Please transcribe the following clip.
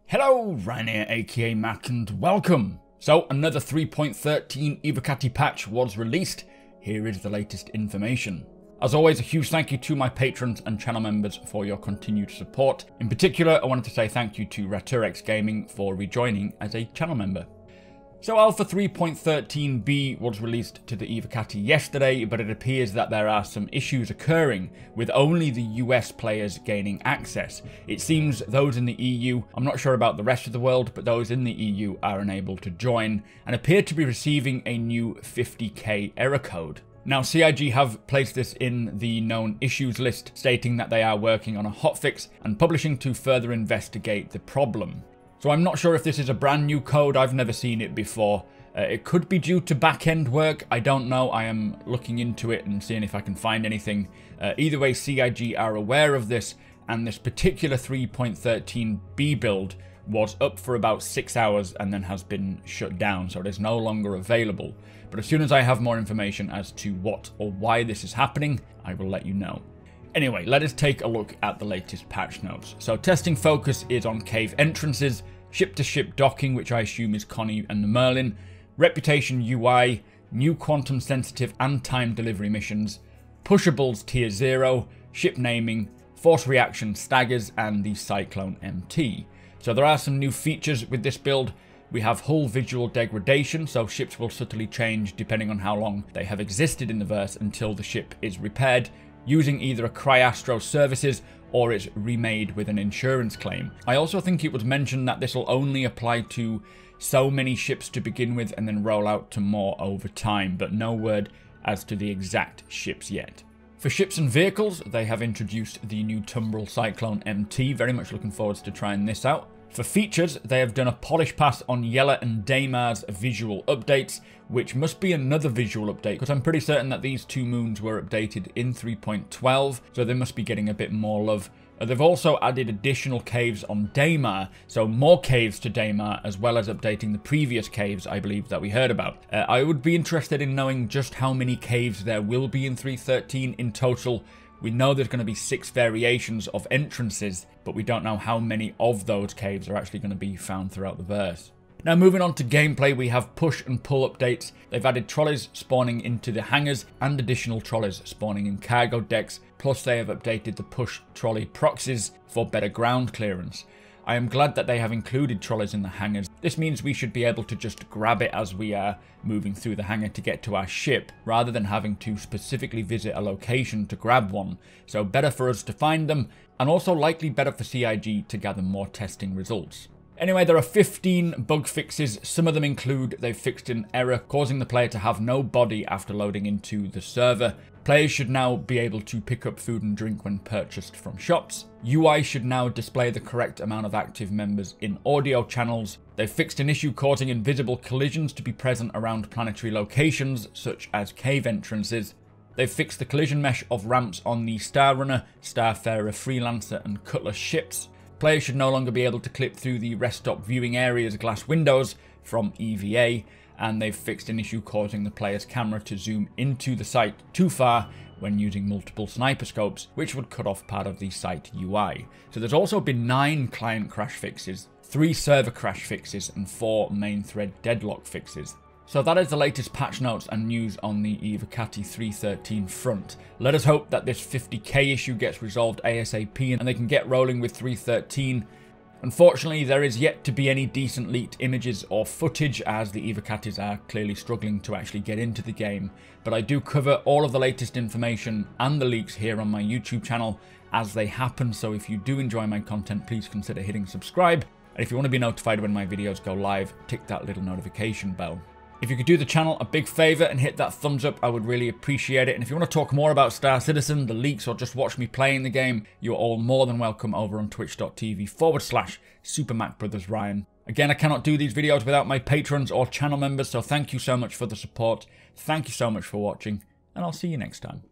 Hello, Ryan here, aka Mac, and welcome! So, another 3.13 Evocati patch was released. Here is the latest information. As always, a huge thank you to my patrons and channel members for your continued support. In particular, I wanted to say thank you to Raturex Gaming for rejoining as a channel member. So Alpha 3.13b was released to the Evocati yesterday, but it appears that there are some issues occurring with only the US players gaining access. It seems those in the EU, I'm not sure about the rest of the world, but those in the EU are unable to join and appear to be receiving a new 50k error code. Now, CIG have placed this in the known issues list, stating that they are working on a hotfix and publishing to further investigate the problem. So I'm not sure if this is a brand new code, I've never seen it before. It could be due to back-end work, I don't know. I am looking into it and seeing if I can find anything. Either way, CIG are aware of this, and this particular 3.13b build was up for about 6 hours and then has been shut down, so it is no longer available. But as soon as I have more information as to what or why this is happening, I will let you know. Anyway, let us take a look at the latest patch notes. So testing focus is on cave entrances, ship-to-ship docking, which I assume is Connie and the Merlin, reputation UI, new quantum sensitive and time delivery missions, pushables tier 0, ship naming, force reaction staggers, and the Cyclone MT. So there are some new features with this build. We have hull visual degradation, so ships will subtly change depending on how long they have existed in the verse until the ship is repaired, using either a Cryastro services or it's remade with an insurance claim. I also think it was mentioned that this will only apply to so many ships to begin with and then roll out to more over time, but no word as to the exact ships yet. For ships and vehicles, they have introduced the new Tumbril Cyclone MT, very much looking forward to trying this out. For features, they have done a polish pass on Yela and Daymar's visual updates, which must be another visual update, because I'm pretty certain that these two moons were updated in 3.12, so they must be getting a bit more love. They've also added additional caves on Daymar, so more caves to Daymar, as well as updating the previous caves, I believe, that we heard about. I would be interested in knowing just how many caves there will be in 3.13 in total. We know there's going to be 6 variations of entrances, but we don't know how many of those caves are actually going to be found throughout the verse. Now, moving on to gameplay, we have push and pull updates. They've added trolleys spawning into the hangars and additional trolleys spawning in cargo decks, plus they have updated the push trolley proxies for better ground clearance. I am glad that they have included trolleys in the hangars. This means we should be able to just grab it as we are moving through the hangar to get to our ship, rather than having to specifically visit a location to grab one. So better for us to find them, and also likely better for CIG to gather more testing results. Anyway, there are 15 bug fixes. Some of them include they've fixed an error causing the player to have no body after loading into the server. Players should now be able to pick up food and drink when purchased from shops. UI should now display the correct amount of active members in audio channels. They've fixed an issue causing invisible collisions to be present around planetary locations, such as cave entrances. They've fixed the collision mesh of ramps on the Star Runner, Starfarer, Freelancer, and Cutlass ships. Players should no longer be able to clip through the rest stop viewing area's glass windows from EVA, and they've fixed an issue causing the player's camera to zoom into the site too far when using multiple sniper scopes, which would cut off part of the site UI. So there's also been 9 client crash fixes, 3 server crash fixes, and 4 main thread deadlock fixes. So that is the latest patch notes and news on the Evocati 3.13 front. Let us hope that this 50k issue gets resolved ASAP and they can get rolling with 3.13. Unfortunately, there is yet to be any decent leaked images or footage, as the Evocatis are clearly struggling to actually get into the game. But I do cover all of the latest information and the leaks here on my YouTube channel as they happen, so if you do enjoy my content, please consider hitting subscribe. And if you want to be notified when my videos go live, tick that little notification bell. If you could do the channel a big favour and hit that thumbs up, I would really appreciate it. And if you want to talk more about Star Citizen, the leaks, or just watch me playing the game, you're all more than welcome over on twitch.tv/supermacbrothers. Again, I cannot do these videos without my patrons or channel members, so thank you so much for the support. Thank you so much for watching, and I'll see you next time.